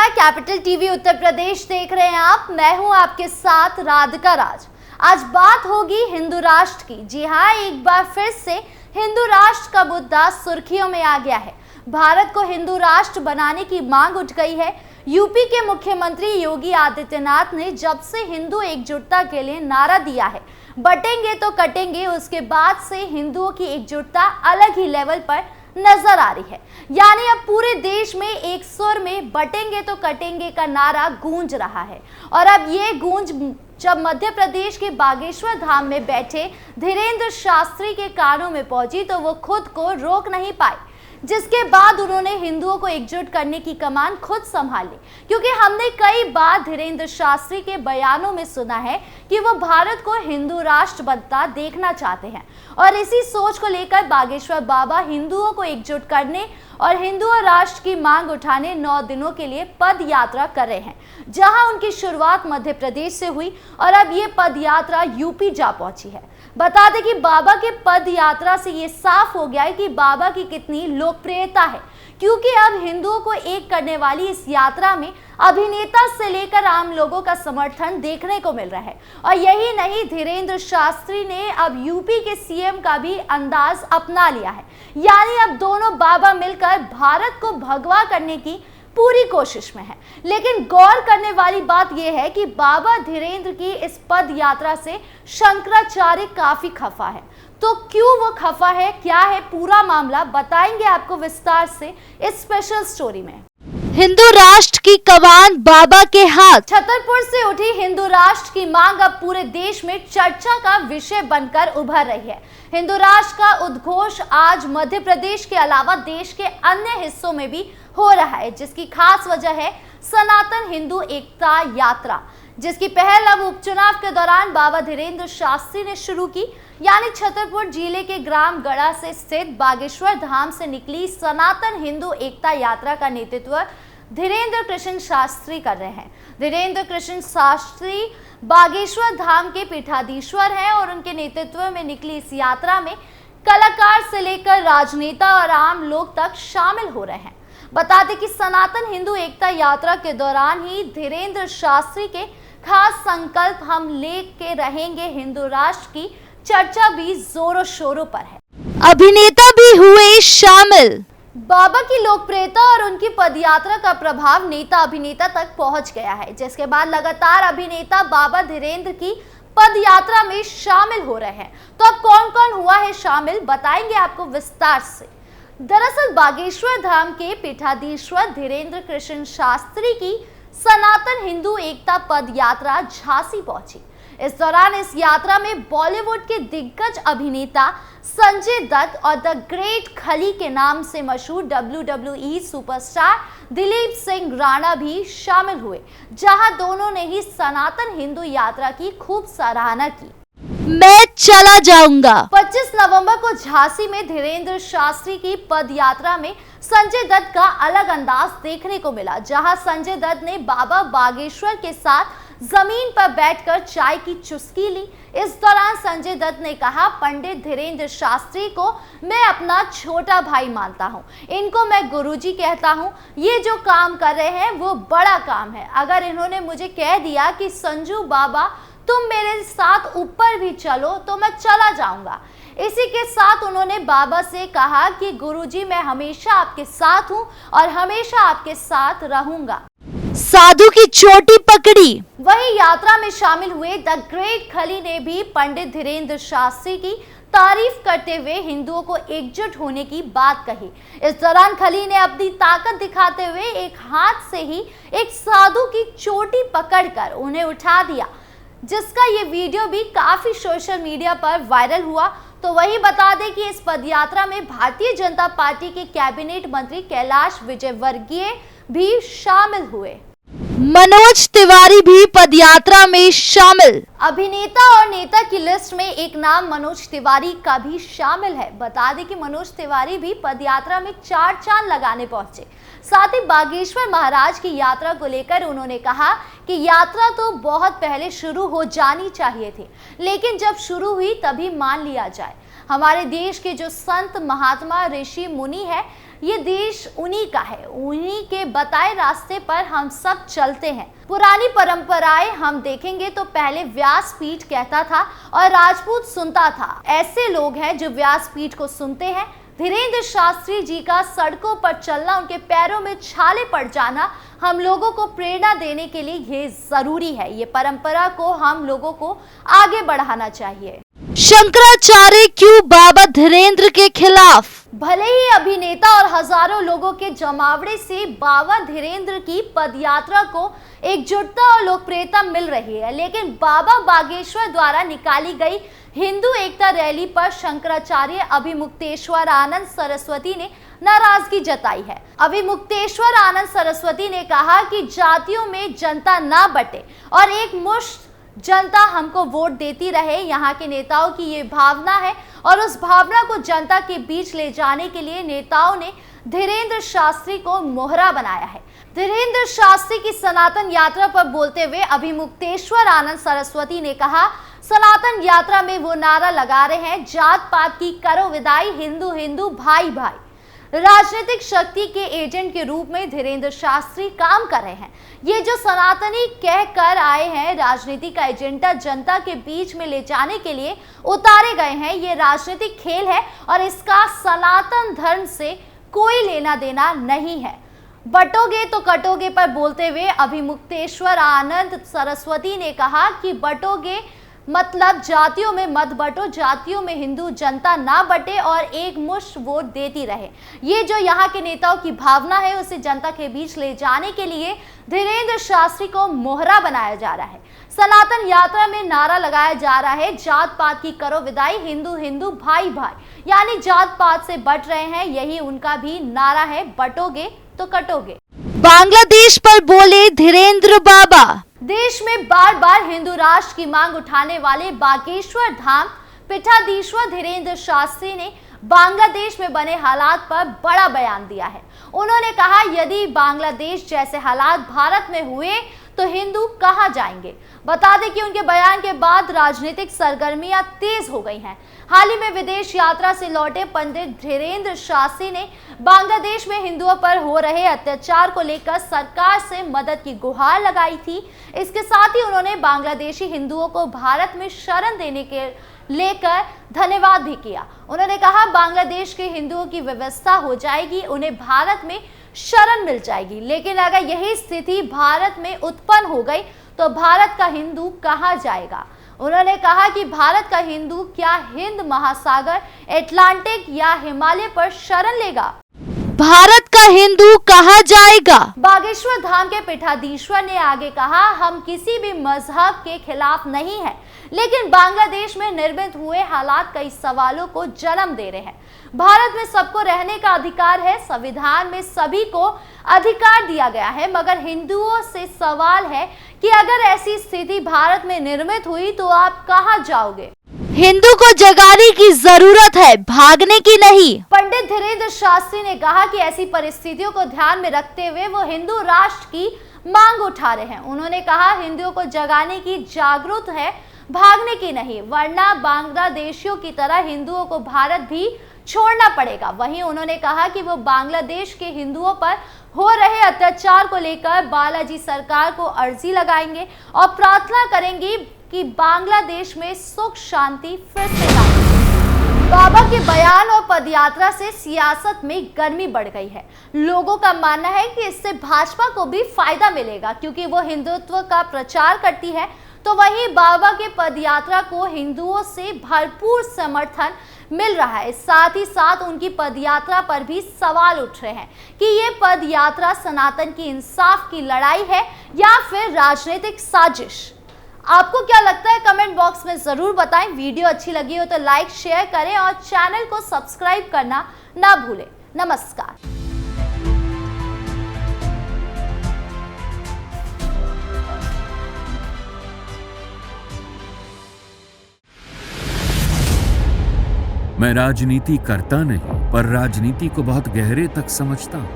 नमस्कार, capital TV Uttar Pradesh देख रहे हैं आप। मैं हूं आपके साथ राधिका राज। आज बात होगी हिंदू राष्ट्र की। जी हां, एक बार फिर से हिंदू राष्ट्र का मुद्दा सुर्खियों में आ गया है। भारत को हिंदू राष्ट्र बनाने की मांग उठ गई है। यूपी के मुख्यमंत्री योगी आदित्यनाथ ने जब से हिंदू एकजुटता के लिए नारा दिया है, बटेंगे तो कटेंगे, उसके बाद से हिंदुओं की एकजुटता अलग ही लेवल पर नजर आ रही है। यानी अब पूरे देश में एक सुर में बटेंगे तो कटेंगे का नारा गूंज रहा है। और अब ये गूंज जब मध्य प्रदेश के बागेश्वर धाम में बैठे धीरेन्द्र शास्त्री के कानों में पहुंची तो वो खुद को रोक नहीं पाए, जिसके बाद उन्होंने हिंदुओं को एकजुट करने की कमान खुद संभाली। क्योंकि हमने कई बार धीरेन्द्र शास्त्री के बयानों में सुना है कि वो भारत को हिंदू राष्ट्र बनता देखना चाहते हैं, और इसी सोच को लेकर बागेश्वर बाबा हिंदुओं को एकजुट करने और हिंदू राष्ट्र की मांग उठाने 9 दिनों के लिए पद यात्रा कर रहे हैं, जहां उनकी शुरुआत मध्य प्रदेश से हुई और अब ये पद यात्रा यूपी जा पहुंची है। बता दें कि बाबा के पद यात्रा से ये साफ हो गया है कि बाबा की कितनी लोकप्रियता है, क्योंकि अब हिंदुओं को एक करने वाली इस यात्रा में अभिनेता से लेकर आम लोगों का समर्थन देखने को मिल रहा है। और यही नहीं, धीरेन्द्र शास्त्री ने अब यूपी के सीएम का भी अंदाज अपना लिया है। यानी अब दोनों बाबा मिलकर भारत को भगवा करने की पूरी कोशिश में है। लेकिन गौर करने वाली बात यह है कि बाबा धीरेन्द्र की इस पद यात्रा से शंकराचार्य काफी खफा है। तो क्यों वो खफा है, क्या है पूरा मामला, बताएंगे आपको विस्तार से इस स्पेशल स्टोरी में। हिंदू राष्ट्र की कमान बाबा के हाथ। छतरपुर से उठी हिंदू राष्ट्र की मांग अब पूरे देश में चर्चा का विषय बनकर उभर रही है। हिंदू राष्ट्र का उद्घोष आज मध्य प्रदेश के अलावा देश के अन्य हिस्सों में भी हो रहा है, जिसकी खास वजह है सनातन हिंदू एकता यात्रा, जिसकी पहल अब उपचुनाव के दौरान बाबा धीरेन्द्र शास्त्री ने शुरू की। यानी छतरपुर जिले के ग्राम गढ़ा से स्थित बागेश्वर धाम से निकली सनातन हिंदू एकता यात्रा का नेतृत्व धीरेन्द्र कृष्ण शास्त्री कर रहे हैं। धीरेन्द्र कृष्ण शास्त्री बागेश्वर धाम के पीठाधीश्वर हैं और उनके नेतृत्व में निकली इस यात्रा में कलाकार से लेकर राजनेता और आम लोग तक शामिल हो रहे हैं। बता दें कि सनातन हिंदू एकता यात्रा के दौरान ही धीरेन्द्र शास्त्री के खास संकल्प हम लेके रहेंगे हिंदू राष्ट्र की चर्चा भी जोरों शोरों पर है। अभिनेता भी हुए शामिल। बाबा की लोकप्रियता और उनकी पदयात्रा का प्रभाव नेता अभिनेता तक पहुंच गया है, जिसके बाद लगातार अभिनेता बाबा धीरेन्द्र की पदयात्रा में शामिल हो रहे हैं। तो अब कौन कौन हुआ है शामिल, बताएंगे आपको विस्तार से। दरअसल बागेश्वर धाम के पीठाधीश्वर धीरेन्द्र कृष्ण शास्त्री की सनातन हिंदू एकता पद यात्रा झांसी पहुंची। इस दौरान इस यात्रा में बॉलीवुड के दिग्गज अभिनेता संजय दत्त और द ग्रेट खली के नाम से मशहूर WWE सुपरस्टार दिलीप सिंह राणा भी शामिल हुए, जहां दोनों ने ही सनातन हिंदू यात्रा की खूब सराहना की। मैं चला जाऊंगा। 25 नवंबर को झांसी में धीरेन्द्र शास्त्री की पद यात्रा में संजय दत्त का अलग अंदाज देखने को मिला, जहां संजय दत्त ने बाबा बागेश्वर के साथ जमीन पर बैठकर चाय की चुस्की ली। इस दौरान संजय दत्त ने कहा, पंडित धीरेन्द्र शास्त्री को मैं अपना छोटा भाई मानता हूं, इनको मैं गुरुजी कहता हूं। ये जो काम कर रहे हैं वो बड़ा काम है। अगर इन्होंने मुझे कह दिया कि संजू बाबा तुम मेरे साथ ऊपर भी चलो तो मैं चला जाऊंगा। इसी के साथ उन्होंने बाबा से कहा कि गुरुजी मैं हमेशा आपके साथ हूं और हमेशा आपके साथ रहूंगा। साधु की चोटी पकड़ी। वहीं यात्रा में शामिल हुए द ग्रेट खली ने भी पंडित धीरेन्द्र शास्त्री की तारीफ करते हुए हिंदुओं को एकजुट होने की बात कही। इस दौरान खली ने अपनी ताकत दिखाते हुए एक हाथ से ही एक साधु की चोटी पकड़कर उन्हें उठा दिया, जिसका ये वीडियो भी काफी सोशल मीडिया पर वायरल हुआ। तो वही बता दें कि इस पदयात्रा में भारतीय जनता पार्टी के कैबिनेट मंत्री कैलाश विजयवर्गीय भी शामिल हुए। मनोज तिवारी भी पदयात्रा में शामिल। अभिनेता और नेता की लिस्ट में एक नाम मनोज तिवारी का भी शामिल है। बता दें कि मनोज तिवारी भी पदयात्रा में 4 चांद लगाने पहुंचे। साथ ही बागेश्वर महाराज की यात्रा को लेकर उन्होंने कहा कि यात्रा तो बहुत पहले शुरू हो जानी चाहिए थी, लेकिन जब शुरू हुई तभी मान लिया जाए। हमारे देश के जो संत महात्मा ऋषि मुनि है, ये देश उन्हीं का है, उन्हीं के बताए रास्ते पर हम सब चलते हैं। पुरानी परंपराएं हम देखेंगे तो पहले व्यासपीठ कहता था और राजपूत सुनता था। ऐसे लोग हैं जो व्यासपीठ को सुनते हैं। धीरेन्द्र शास्त्री जी का सड़कों पर चलना, उनके पैरों में छाले पड़ जाना हम लोगों को प्रेरणा देने के लिए ये जरूरी है। ये परंपरा को हम लोगों को आगे बढ़ाना चाहिए। शंकराचार्य क्यों बाबा धीरेन्द्र के खिलाफ? भले ही अभिनेता और हजारों लोगों के जमावड़े से बाबा धीरेन्द्र की पदयात्रा को एकजुटता और लोकप्रियता मिल रही है, लेकिन बाबा बागेश्वर द्वारा निकाली गई हिंदू एकता रैली पर शंकराचार्य अभिमुक्तेश्वर आनंद सरस्वती ने नाराजगी जताई है। अभिमुक्तेश्वर आनंद सरस्वती ने कहा कि जातियों में जनता ना बटे और एक मुश्त जनता हमको वोट देती रहे। यहाँ के नेताओं की ये भावना है और उस भावना को जनता के बीच ले जाने के लिए नेताओं ने धीरेन्द्र शास्त्री को मोहरा बनाया है। धीरेन्द्र शास्त्री की सनातन यात्रा पर बोलते हुए अभिमुक्तेश्वर आनंद सरस्वती ने कहा, सनातन यात्रा में वो नारा लगा रहे हैं, जात पात की करो विदाई, हिंदू हिंदू भाई भाई। राजनीतिक शक्ति के एजेंट के रूप में धीरेन्द्र शास्त्री काम कर रहे हैं। ये जो सनातनी कह कर आए हैं, राजनीति का एजेंडा जनता के बीच में ले जाने के लिए उतारे गए हैं। ये राजनीतिक खेल है और इसका सनातन धर्म से कोई लेना देना नहीं है। बटोगे तो कटोगे पर बोलते हुए अभिमुक्तेश्वर आनंद सरस्वती ने कहा कि बटोगे मतलब जातियों में मत बटो, जातियों में हिंदू जनता ना बटे और एक मुश्त वोट देती रहे। ये जो यहाँ के नेताओं की भावना है, उसे जनता के बीच ले जाने के लिए धीरेन्द्र शास्त्री को मोहरा बनाया जा रहा है। सनातन यात्रा में नारा लगाया जा रहा है, जात पात की करो विदाई, हिंदू हिंदू भाई भाई, यानी जात पात से बट रहे हैं। यही उनका भी नारा है, बटोगे तो कटोगे। बांग्लादेश पर बोले धीरेन्द्र बाबा। देश में बार बार हिंदू राष्ट्र की मांग उठाने वाले बागेश्वर धाम पीठाधीश्वर धीरेन्द्र शास्त्री ने बांग्लादेश में बने हालात पर बड़ा बयान दिया है। उन्होंने कहा, यदि बांग्लादेश जैसे हालात भारत में हुए तो हिंदू कहां जाएंगे। बता दें कि उनके बयान के बाद राजनीतिक सरगर्मियां तेज हो गई हैं। हाल ही में विदेश यात्रा से लौटे पंडित धीरेन्द्र शास्त्री ने बांग्लादेश में हिंदुओं पर हो रहे अत्याचार को लेकर सरकार से मदद की गुहार लगाई थी। इसके साथ ही उन्होंने बांग्लादेशी हिंदुओं को भारत में शरण देने के लेकर धन्यवाद भी किया। उन्होंने कहा, बांग्लादेश के हिंदुओं की व्यवस्था हो जाएगी, उन्हें भारत में शरण मिल जाएगी, लेकिन अगर यही स्थिति भारत में उत्पन्न हो गई तो भारत का हिंदू कहां जाएगा। उन्होंने कहा कि भारत का हिंदू क्या हिंद महासागर, अटलांटिक या हिमालय पर शरण लेगा। भारत का हिंदू कहां जाएगा। बागेश्वर धाम के पीठाधीश्वर ने आगे कहा, हम किसी भी मजहब के खिलाफ नहीं है, लेकिन बांग्लादेश में निर्मित हुए हालात कई सवालों को जन्म दे रहे हैं। भारत में सबको रहने का अधिकार है, संविधान में सभी को अधिकार दिया गया है, मगर हिंदुओं से सवाल है कि अगर ऐसी स्थिति भारत में निर्मित हुई तो आप कहां जाओगे। हिंदू को जगाने की जरूरत है, भागने की नहीं। पंडित धीरेन्द्र शास्त्री ने कहा कि ऐसी परिस्थितियों को ध्यान में रखते हुए वो हिंदू राष्ट्र की मांग उठा रहे हैं। उन्होंने कहा, हिंदुओं को जगाने की जागरूक है, भागने की नहीं, वरना बांग्लादेशियों की तरह हिंदुओं को भारत भी छोड़ना पड़ेगा। वहीं उन्होंने कहा कि वो बांग्लादेश के हिंदुओं पर हो रहे अत्याचार को लेकर बालाजी सरकार को अर्जी लगाएंगे और प्रार्थना करेंगे कि बांग्लादेश में सुख शांति फिर से लाए। बाबा के बयान और पदयात्रा से सियासत में गर्मी बढ़ गई है। लोगों का मानना है कि इससे भाजपा को भी फायदा मिलेगा, क्योंकि वो हिंदुत्व का प्रचार करती है। तो वहीं बाबा के पदयात्रा को हिंदुओं से भरपूर समर्थन मिल रहा है। साथ ही साथ उनकी पदयात्रा पर भी सवाल उठ रहे हैं कि ये पदयात्रा सनातन की इंसाफ की लड़ाई है या फिर राजनीतिक साजिश। आपको क्या लगता है, कमेंट बॉक्स में जरूर बताएं। वीडियो अच्छी लगी हो तो लाइक शेयर करें और चैनल को सब्सक्राइब करना ना भूलें। नमस्कार। मैं राजनीति करता नहीं, पर राजनीति को बहुत गहरे तक समझता हूं।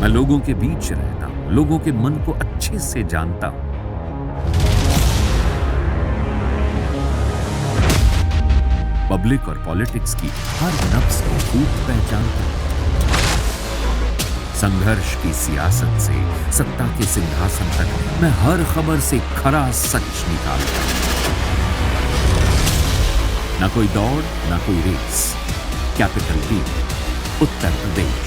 मैं लोगों के बीच रहता हूं, लोगों के मन को अच्छे से जानता हूं। पब्लिक और पॉलिटिक्स की हर नब्ज को खूब पहचानता हूं। संघर्ष की सियासत से सत्ता के सिंहासन तक मैं हर खबर से खरा सच निकालता हूं। ना कोई दौड़, ना कोई race. Capital B, Uttar Pradesh.